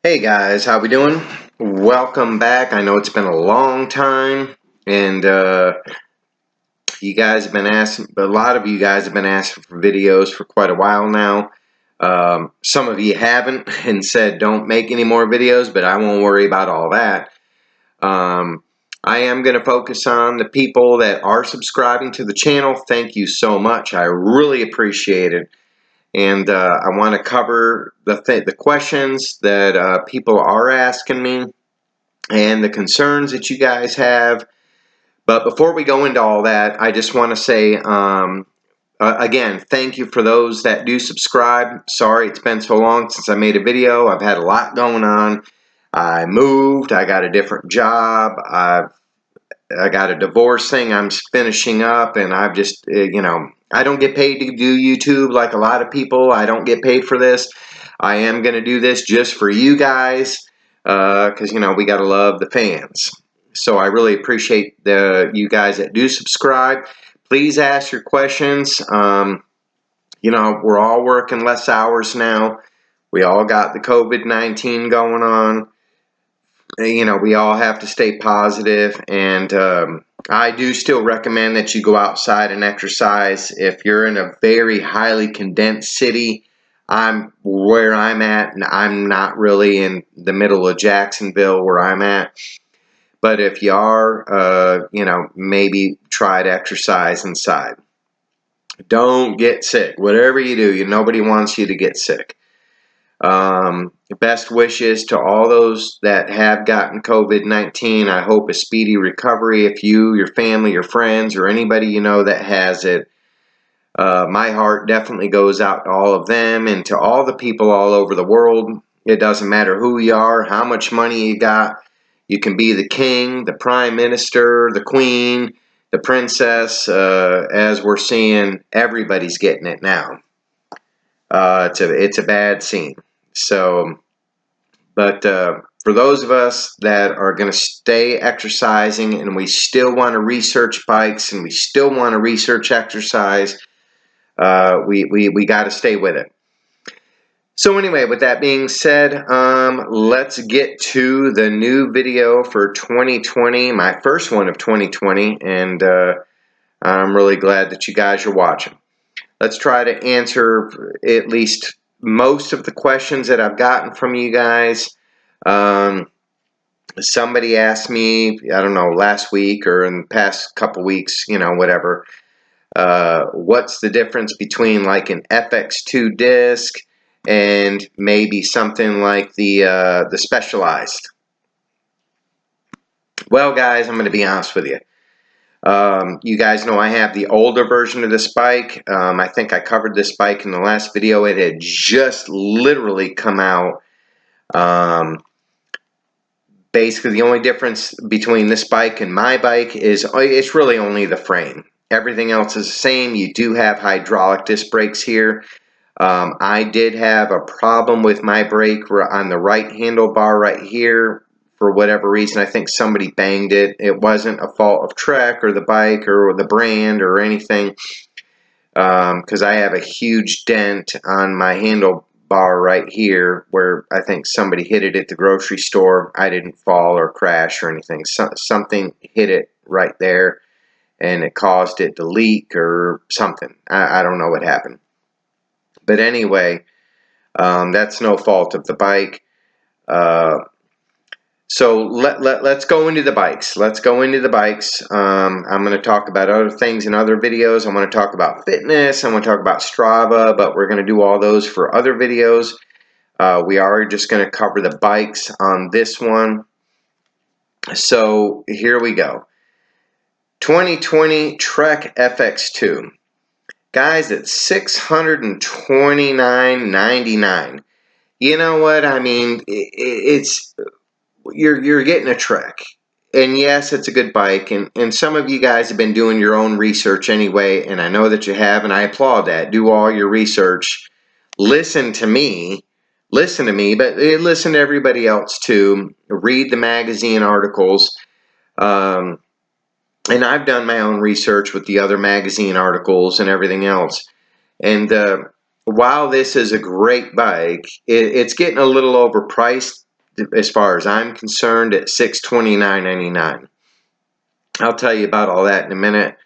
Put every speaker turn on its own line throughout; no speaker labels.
Hey guys, how we doing? Welcome back. I know it's been a long time, and you guys have been asking. A lot of you guys have been asking for videos for quite a while now. Some of you haven't and said don't make any more videos, but I won't worry about all that. I am going to focus on the people that are subscribing to the channel. Thank you so much. I really appreciate it. And I want to cover the questions that people are asking me and the concerns that you guys have. But before we go into all that, I just want to say, again, thank you for those that do subscribe. Sorry it's been so long since I made a video. I've had a lot going on. I moved. I got a different job. I got a divorce thing I'm finishing up, and I've just, I don't get paid to do YouTube like a lot of people. I don't get paid for this. I am going to do this just for you guys because, we got to love the fans. So I really appreciate you guys that do subscribe. Please ask your questions. We're all working less hours now. We all got the COVID-19 going on. We all have to stay positive, and I do still recommend that you go outside and exercise. If you're in a very highly condensed city, where I'm at, and I'm not really in the middle of Jacksonville where I'm at. But if you are, maybe try to exercise inside. Don't get sick. Whatever you do, nobody wants you to get sick. Best wishes to all those that have gotten COVID-19. I hope a speedy recovery. If you, your family, your friends, or anybody you know that has it, my heart definitely goes out to all of them and to all the people all over the world. It doesn't matter who you are, how much money you got. You can be the king, the prime minister, the queen, the princess. As we're seeing, everybody's getting it now. It's a bad scene. So, but for those of us that are going to stay exercising and we still want to research bikes and we still want to research exercise, we got to stay with it. So anyway, with that being said, let's get to the new video for 2020, my first one of 2020, and I'm really glad that you guys are watching. Let's try to answer at least most of the questions that I've gotten from you guys. Somebody asked me, I don't know, last week or in the past couple weeks, whatever, what's the difference between like an FX2 disc and maybe something like the Specialized? Well, guys, I'm going to be honest with you. You guys know I have the older version of this bike. I think I covered this bike in the last video. It had just literally come out. Basically, the only difference between this bike and my bike is it's really only the frame. Everything else is the same. You do have hydraulic disc brakes here. I did have a problem with my brake on the right handlebar right here. For whatever reason, I think somebody banged it. It wasn't a fault of Trek or the bike or the brand or anything, because I have a huge dent on my handlebar right here where I think somebody hit it at the grocery store. I didn't fall or crash or anything. Something hit it right there and it caused it to leak or something. I don't know what happened. But anyway, that's no fault of the bike. So let's go into the bikes. Let's go into the bikes. I'm going to talk about other things in other videos. I want to talk about fitness. I want to talk about Strava, but we're going to do all those for other videos. We are just going to cover the bikes on this one. So here we go. 2020 Trek FX2. Guys, it's $629.99. You know what? I mean, it's you're getting a Trek. And yes, it's a good bike, and some of you guys have been doing your own research anyway, and I know that you have, and I applaud that. Do all your research. Listen to me, but listen to everybody else too. Read the magazine articles. And I've done my own research with the other magazine articles and everything else. And while this is a great bike, it's getting a little overpriced as far as I'm concerned, at $629.99. I'll tell you about all that in a minute.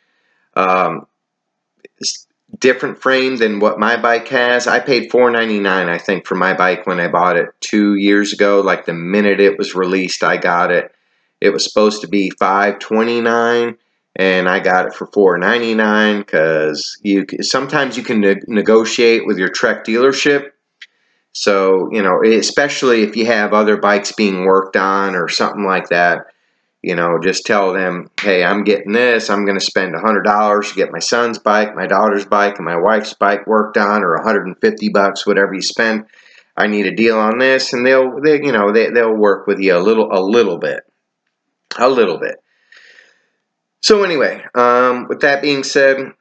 Different frame than what my bike has. I paid $499, I think, for my bike when I bought it 2 years ago. Like the minute it was released, I got it. It was supposed to be $529, and I got it for $499 because sometimes you can negotiate with your Trek dealership. So, you know, especially if you have other bikes being worked on or something like that, you know, just tell them, hey, I'm getting this. I'm going to spend $100 to get my son's bike, my daughter's bike, and my wife's bike worked on, or $150, whatever you spend. I need a deal on this, and they'll work with you a little bit. So anyway, with that being said,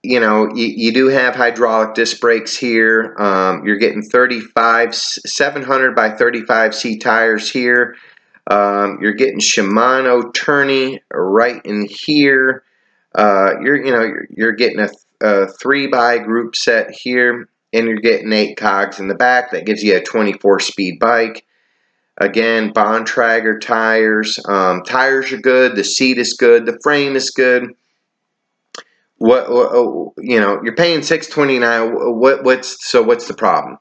you know, you do have hydraulic disc brakes here. You're getting 700 by 35C tires here. You're getting Shimano tourney right in here. You're getting a 3x group set here, and you're getting 8 cogs in the back. That gives you a 24-speed bike. Again, Bontrager tires. Tires are good. The seat is good. The frame is good. You know, you're paying $629. What's the problem?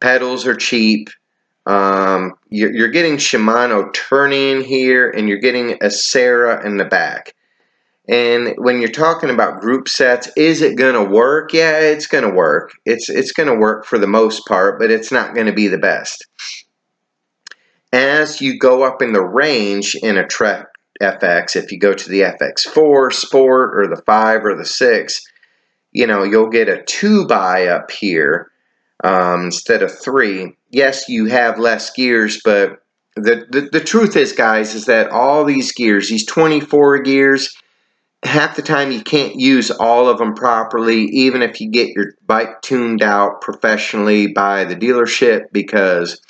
Pedals are cheap. You're getting Shimano turning here, and you're getting a Serra in the back. And when you're talking about group sets, is it going to work? Yeah, it's going to work. It's going to work for the most part, but it's not going to be the best. As you go up in the range in a Trek FX, if you go to the FX4 Sport or the 5 or the 6, you know, you'll get a 2x up here instead of 3. Yes, you have less gears, but the truth is, guys, is that all these gears, these 24 gears, half the time you can't use all of them properly, even if you get your bike tuned out professionally by the dealership, because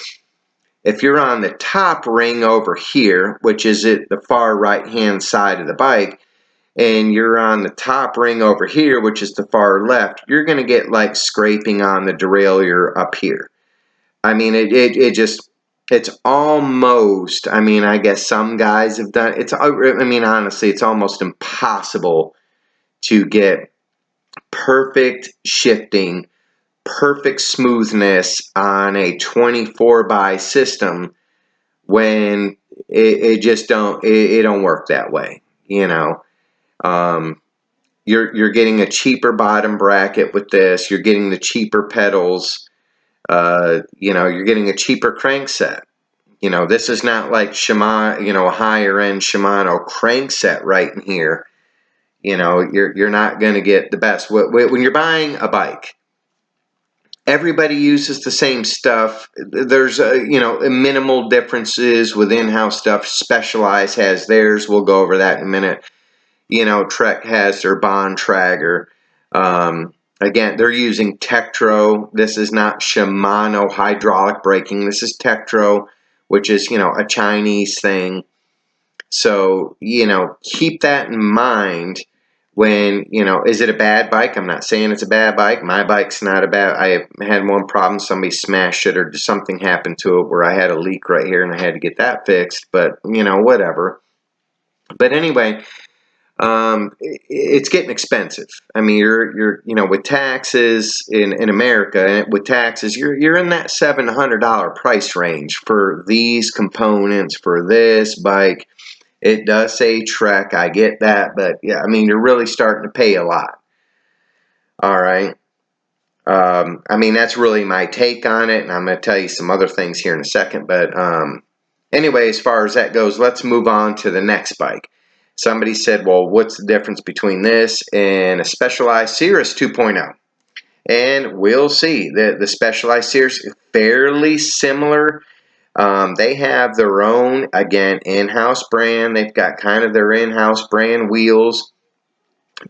if you're on the top ring over here, which is at the far right hand side of the bike, and you're on the top ring over here, which is the far left, you're going to get like scraping on the derailleur up here. I mean, it's almost, I mean, I guess some guys have done, I mean, honestly, it's almost impossible to get perfect shifting, perfect smoothness on a 24x system when it don't work that way, you know. You're getting a cheaper bottom bracket with this. You're getting the cheaper pedals. You know, you're getting a cheaper crankset. You know, this is not like Shimano, you know, a higher end Shimano crankset right in here. You know, you're not going to get the best. When you're buying a bike, everybody uses the same stuff. There's you know, minimal differences with in-house stuff. Specialized has theirs. We'll go over that in a minute. You know, Trek has their Bontrager. Again, they're using Tektro. This is not Shimano hydraulic braking. This is Tektro, which is, you know, a Chinese thing. So, you know, keep that in mind when, you know, is it a bad bike? I'm not saying it's a bad bike. My bike's not a bad. I had one problem. Somebody smashed it or something happened to it where I had a leak right here and I had to get that fixed. But, you know, whatever. But anyway, it's getting expensive. I mean, you're you know, with taxes in America, and with taxes, you're in that $700 price range for these components for this bike. It does say Trek, I get that, but yeah, I mean, you're really starting to pay a lot. All right. I mean, that's really my take on it, and I'm going to tell you some other things here in a second. But anyway, as far as that goes, let's move on to the next bike. Somebody said, well, what's the difference between this and a Specialized Sirrus 2.0? And we'll see. The Specialized Sirrus is fairly similar. They have their own, again, in-house brand. They've got kind of their in-house brand wheels.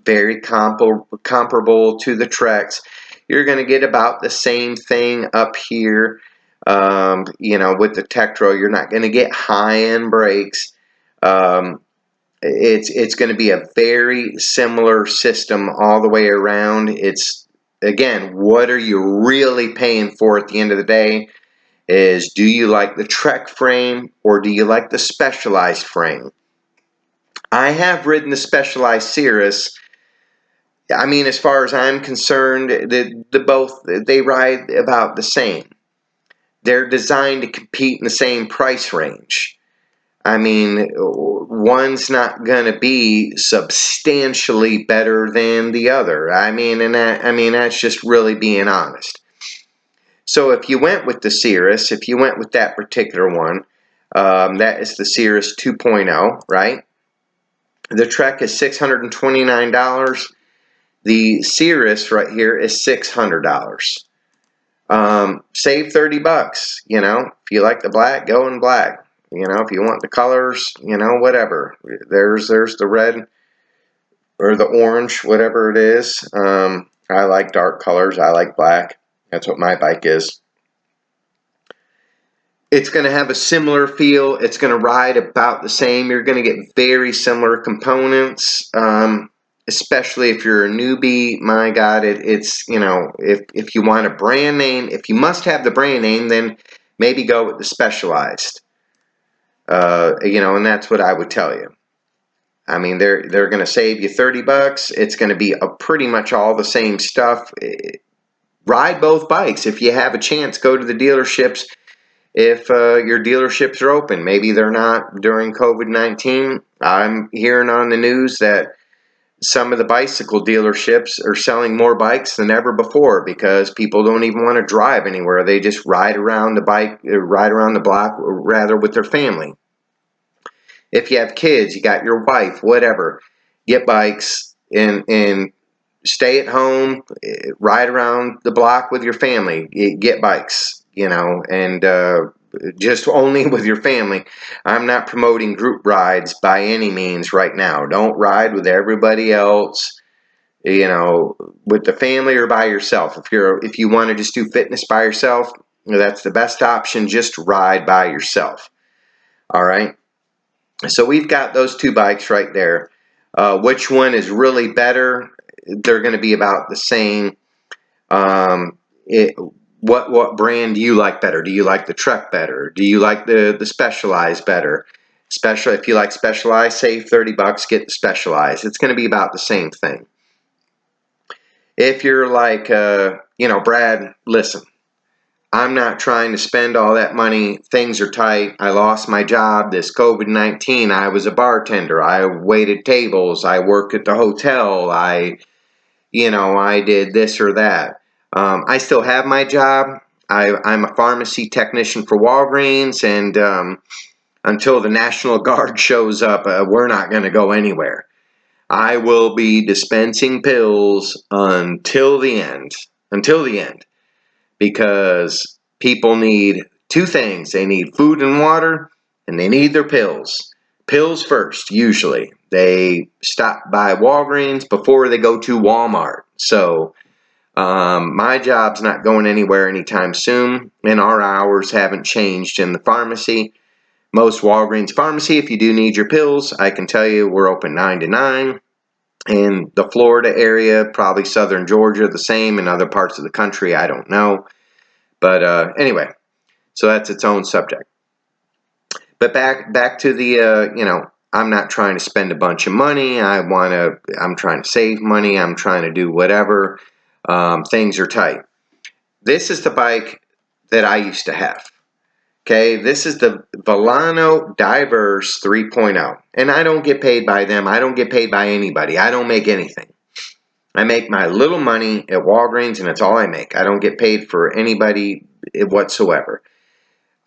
Very comparable to the Treks. You're going to get about the same thing up here. You know, with the Tektro, you're not going to get high-end brakes. It's going to be a very similar system all the way around. It's, again, what are you really paying for at the end of the day? is, do you like the Trek frame or do you like the Specialized frame? I have ridden the Specialized Sirrus. I mean, as far as I'm concerned, they ride about the same. They're designed to compete in the same price range. I mean, one's not going to be substantially better than the other. I mean, that's just really being honest. So if you went with the Sirrus, if you went with that particular one, that is the Sirrus 2.0, right? The Trek is $629. The Sirrus right here is $600. Save 30 bucks. You know, if you like the black, go in black. You know, if you want the colors, you know, whatever. There's the red or the orange, whatever it is. I like dark colors. I like black. That's what my bike is. It's going to have a similar feel. It's going to ride about the same. You're going to get very similar components. Especially if you're a newbie, my God, it's, you know, if you want a brand name, if you must have the brand name, then maybe go with the Specialized. You know, and that's what I would tell you. I mean, they're going to save you 30 bucks. It's going to be pretty much all the same stuff. Ride both bikes. If you have a chance, go to the dealerships. If your dealerships are open, maybe they're not during COVID-19. I'm hearing on the news that some of the bicycle dealerships are selling more bikes than ever before because people don't even want to drive anywhere. They just ride around ride around the block, rather, with their family. If you have kids, you got your wife, whatever, get bikes and stay at home, ride around the block with your family, get bikes, you know, and just only with your family. I'm not promoting group rides by any means right now. Don't ride with everybody else, you know, with the family or by yourself. If you want to just do fitness by yourself, that's the best option. Just ride by yourself. All right. So we've got those two bikes right there. Which one is really better? They're going to be about the same. Um, what brand do you like better? Do you like the Trek better? Do you like the Specialized better? Especially if you like Specialized, save 30 bucks, get the Specialized. It's going to be about the same thing. If you're like, you know, Brad, listen, I'm not trying to spend all that money. Things are tight. I lost my job. This COVID-19, I was a bartender. I waited tables. I worked at the hotel. You know, I did this or that. I still have my job. I'm a pharmacy technician for Walgreens, and until the National Guard shows up, we're not going to go anywhere. I will be dispensing pills until the end. Until the end. Because people need two things. They need food and water, and they need their pills. Pills first, usually. They stop by Walgreens before they go to Walmart. So my job's not going anywhere anytime soon, and our hours haven't changed in the pharmacy. Most Walgreens pharmacy, if you do need your pills, I can tell you we're open 9 to 9. In the Florida area, probably southern Georgia, the same. In other parts of the country, I don't know. But anyway, so that's its own subject. But back to the, you know, I'm not trying to spend a bunch of money. I'm trying to save money. I'm trying to do whatever. Things are tight. This is the bike that I used to have. Okay, this is the Vilano Divers 3.0. And I don't get paid by them. I don't get paid by anybody. I don't make anything. I make my little money at Walgreens, and that's all I make. I don't get paid for anybody whatsoever.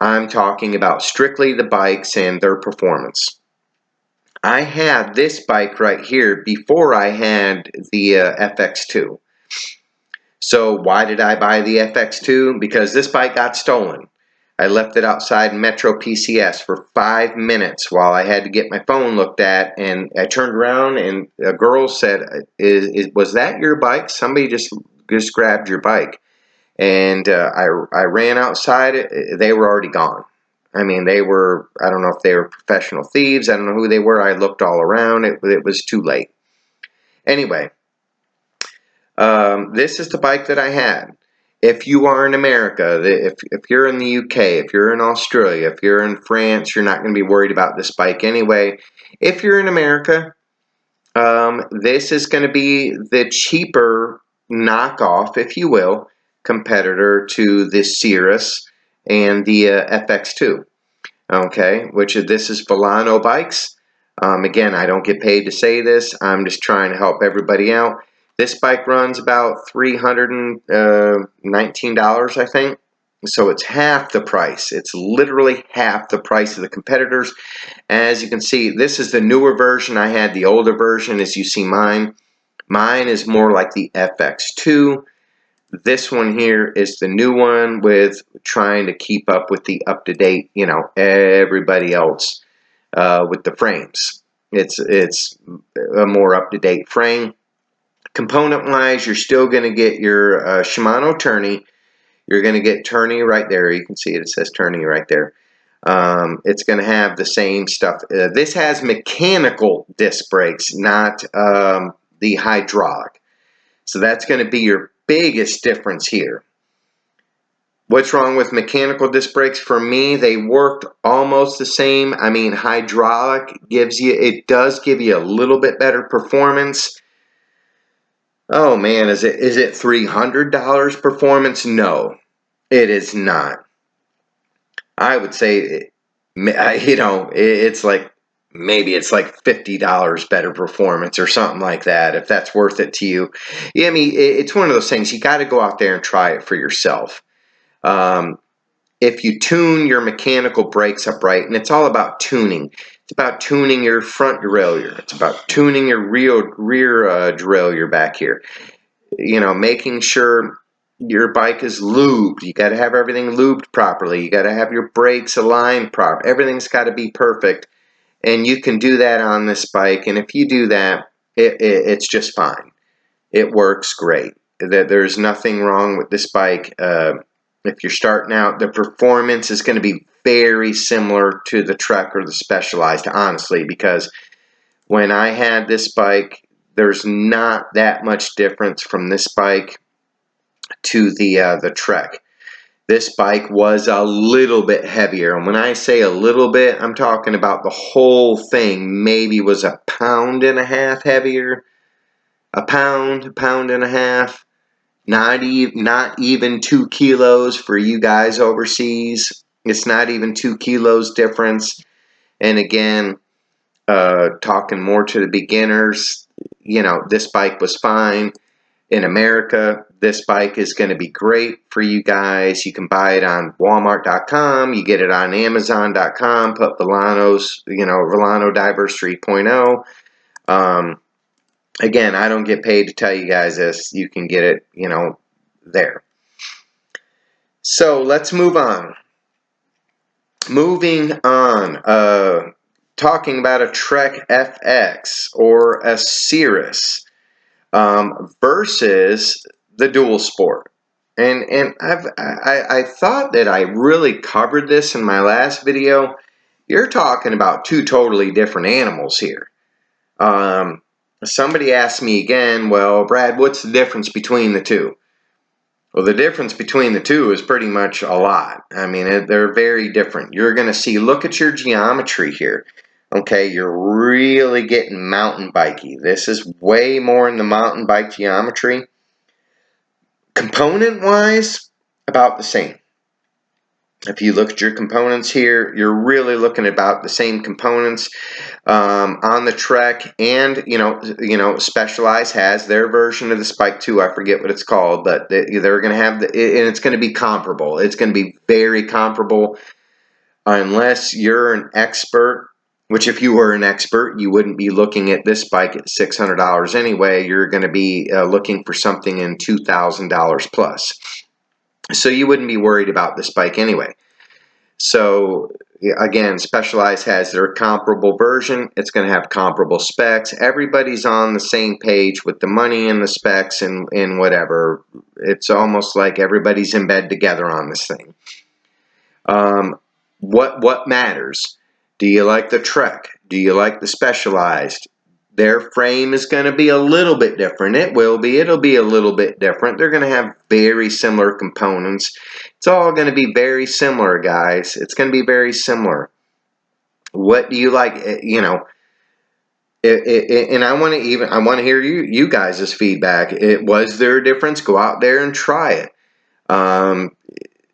I'm talking about strictly the bikes and their performance. I had this bike right here before I had the FX2. So why did I buy the FX2? Because this bike got stolen. I left it outside Metro PCS for 5 minutes while I had to get my phone looked at, and I turned around and a girl said, was that your bike? Somebody just grabbed your bike. And I ran outside. They were already gone. I mean, I don't know if they were professional thieves. I don't know who they were. I looked all around. It was too late. Anyway, this is the bike that I had. if you are in America, if you're in the UK, if you're in Australia, if you're in France, you're not going to be worried about this bike anyway. If you're in America, this is going to be the cheaper knockoff, if you will, competitor to the Sirrus and the FX2. Okay, this is Vilano bikes. Again, I don't get paid to say this. I'm just trying to help everybody out. This bike runs about $319, I think. So it's half the price. It's literally half the price of the competitors. As you can see, this is the newer version. I had the older version, as you see mine. Mine is more like the FX2. This one here is the new one, with trying to keep up with the up-to-date, everybody else with the frames. It's a more up-to-date frame. Component-wise, you're still going to get your Shimano tourney. You're going to get tourney right there. You can see it. It says tourney right there. It's going to have the same stuff. This has mechanical disc brakes, not the hydraulic. So that's going to be your biggest difference here. What's wrong with mechanical disc brakes? For me, they worked almost the same. I mean, hydraulic does give you a little bit better performance. Oh man, is it $300 performance? No, it is not. I would say, it's like, maybe it's like $50 better performance or something like that, if that's worth it to you. Yeah, I mean, it's one of those things, you got to go out there and try it for yourself. If you tune your mechanical brakes up right, and it's all about tuning. It's about tuning your front derailleur. It's about tuning your rear derailleur back here. Making sure your bike is lubed. You got to have everything lubed properly. You got to have your brakes aligned properly. Everything's got to be perfect, and you can do that on this bike. And if you do that, it's just fine. It works great. There's nothing wrong with this bike. If you're starting out, the performance is going to be very similar to the Trek or the Specialized, honestly, because when I had this bike, there's not that much difference from this bike to the Trek. This bike was a little bit heavier, and when I say a little bit, I'm talking about the whole thing maybe was a pound and a half heavier. A pound and a half. Not even 2 kilos for you guys overseas. It's not even 2 kilos difference. And again, talking more to the beginners, this bike was fine. In America, this bike is going to be great for you guys. You can buy it on Walmart.com. You get it on Amazon.com. Put Vilano Divers 3.0. Again, I don't get paid to tell you guys this. You can get it, there. So let's move on. Moving on. Talking about a Trek FX or a Sirrus versus the Dual Sport. And I thought that I really covered this in my last video. You're talking about two totally different animals here. Somebody asked me again, well, Brad, what's the difference between the two? Well, the difference between the two is pretty much a lot. I mean, they're very different. You're going to see, look at your geometry here. Okay, you're really getting mountain bikey. This is way more in the mountain bike geometry. Component-wise, about the same. If you look at your components here, you're really looking at about the same components on the Trek, and Specialized has their version of the Spike 2. I forget what it's called, but they're going to have and it's going to be comparable. It's going to be very comparable, unless you're an expert. Which, if you were an expert, you wouldn't be looking at this bike at $600 anyway. You're going to be looking for something in $2,000 plus. So you wouldn't be worried about this bike anyway. So again, Specialized has their comparable version. It's going to have comparable specs. Everybody's on the same page with the money and the specs and whatever. It's almost like everybody's in bed together on this thing. What matters? Do you like the Trek? Do you like the Specialized? Their frame is going to be a little bit different. It'll be a little bit different. They're going to have very similar components. It's all going to be very similar, guys. It's going to be very similar. What do you like? You know, and I want to hear you guys' feedback. Was there a difference? Go out there and try it.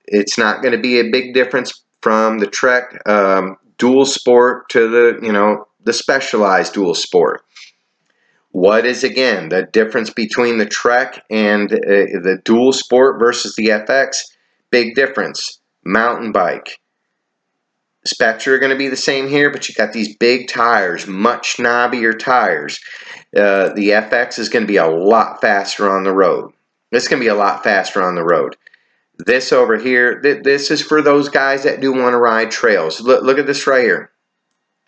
It's not going to be a big difference from the Trek dual sport to the Specialized dual sport. What is, again, the difference between the Trek and the dual sport versus the FX? Big difference. Mountain bike. Specs are going to be the same here, but you got these big tires, much knobbier tires. The FX is going to be a lot faster on the road. It's going to be a lot faster on the road. This over here, this is for those guys that do want to ride trails. Look at this right here.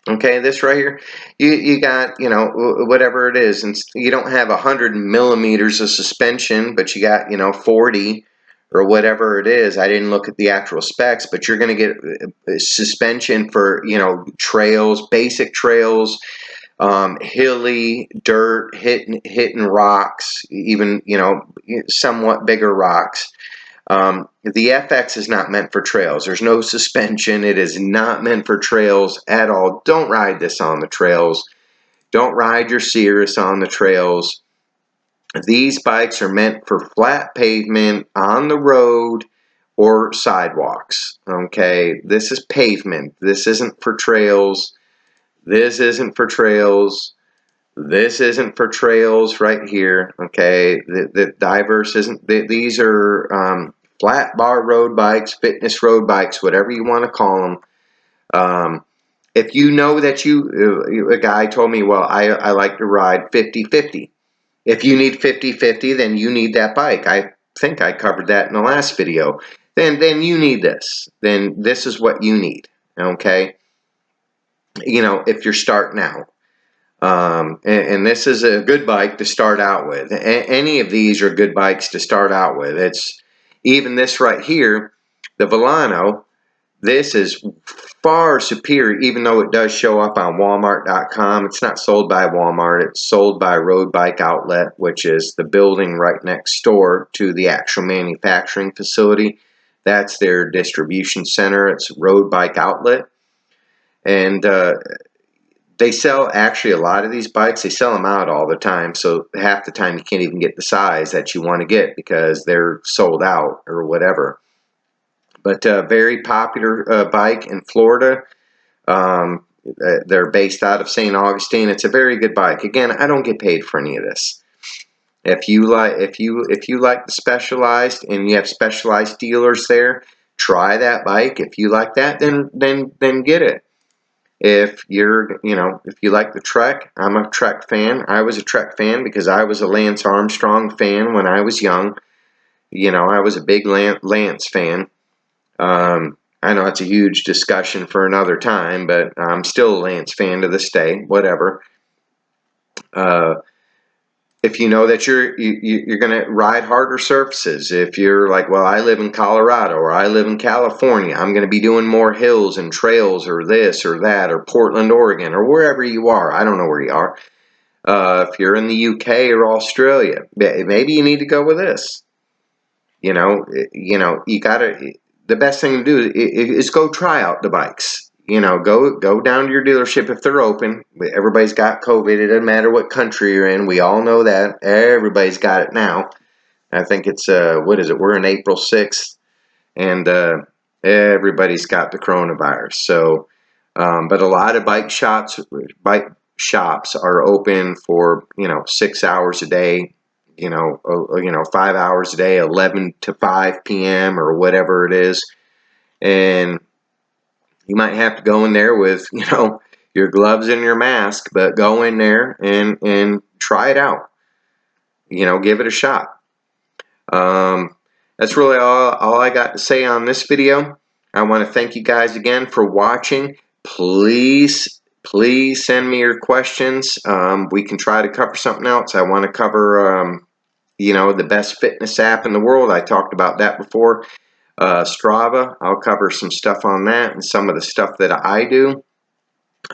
Okay, this right here, you got, whatever it is, and you don't have 100 millimeters of suspension, but you got, 40 or whatever it is. I didn't look at the actual specs, but you're going to get suspension for, trails, basic trails, hilly, dirt, hitting rocks, even, somewhat bigger rocks. The FX is not meant for trails. There's no suspension. It is not meant for trails at all. Don't ride this on the trails. Don't ride your Sirrus on the trails. These bikes are meant for flat pavement, on the road, or sidewalks. Okay, this is pavement. This isn't for trails. This isn't for trails. This isn't for trails right here. Okay, the Divers isn't. These are flat bar road bikes, fitness road bikes, whatever you want to call them. If you know that a guy told me, well, I like to ride 50-50. If you need 50-50, then you need that bike. I think I covered that in the last video. Then you need this. Then this is what you need. Okay, if you're starting out. And this is a good bike to start out with. Any of these are good bikes to start out with. It's even this right here, the Vilano. This is far superior, even though it does show up on Walmart.com. It's not sold by Walmart. It's sold by Road Bike Outlet, which is the building right next door to the actual manufacturing facility. That's their distribution center. It's Road Bike Outlet. And they sell, actually, a lot of these bikes, they sell them out all the time. So half the time you can't even get the size that you want to get because they're sold out or whatever. But very popular bike in Florida. They're based out of St. Augustine. It's a very good bike. Again, I don't get paid for any of this. If you like the Specialized and you have Specialized dealers there, try that bike. If you like that, then get it. If if you like the Trek, I'm a Trek fan. I was a Trek fan because I was a Lance Armstrong fan when I was young. I was a big Lance fan. I know it's a huge discussion for another time, but I'm still a Lance fan to this day. Whatever. If you know that you're going to ride harder surfaces, if you're like, well, I live in Colorado or I live in California, I'm going to be doing more hills and trails or this or that or Portland, Oregon or wherever you are. I don't know where you are. If you're in the UK or Australia, maybe you need to go with this. You gotta. The best thing to do is go try out the bikes. Go down to your dealership if they're open. Everybody's got COVID. It doesn't matter what country you're in. We all know that. Everybody's got it now. I think it's what is it? We're in April 6th, and everybody's got the coronavirus. So, but a lot of bike shops are open for 6 hours a day. 5 hours a day, 11 to 5 p.m. or whatever it is, and you might have to go in there with, your gloves and your mask, but go in there and try it out. Give it a shot. That's really all I got to say on this video. I want to thank you guys again for watching. Please send me your questions. We can try to cover something else. I want to cover, the best fitness app in the world. I talked about that before. Strava, I'll cover some stuff on that and some of the stuff that I do.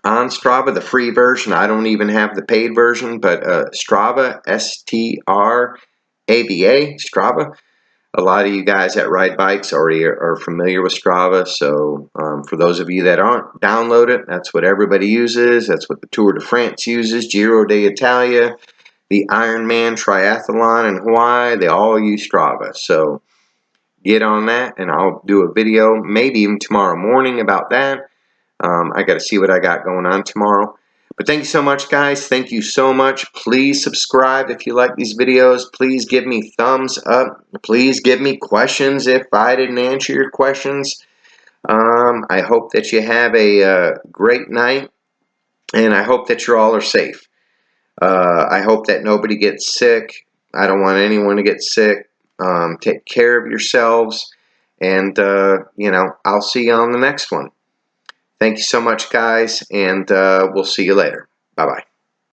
on Strava, the free version. I don't even have the paid version, but Strava, S-T-R-A-V-A, Strava. A lot of you guys that ride bikes already are familiar with Strava, so for those of you that aren't, download it. That's what everybody uses. That's what the Tour de France uses, Giro d'Italia, the Ironman Triathlon in Hawaii. They all use Strava, so get on that, and I'll do a video maybe even tomorrow morning about that. I got to see what I got going on tomorrow. But thank you so much, guys. Thank you so much. Please subscribe if you like these videos. Please give me thumbs up. Please give me questions if I didn't answer your questions. I hope that you have a great night, and I hope that you all are safe. I hope that nobody gets sick. I don't want anyone to get sick. Take care of yourselves, and I'll see you on the next one. Thank you so much, guys, and we'll see you later. Bye-bye.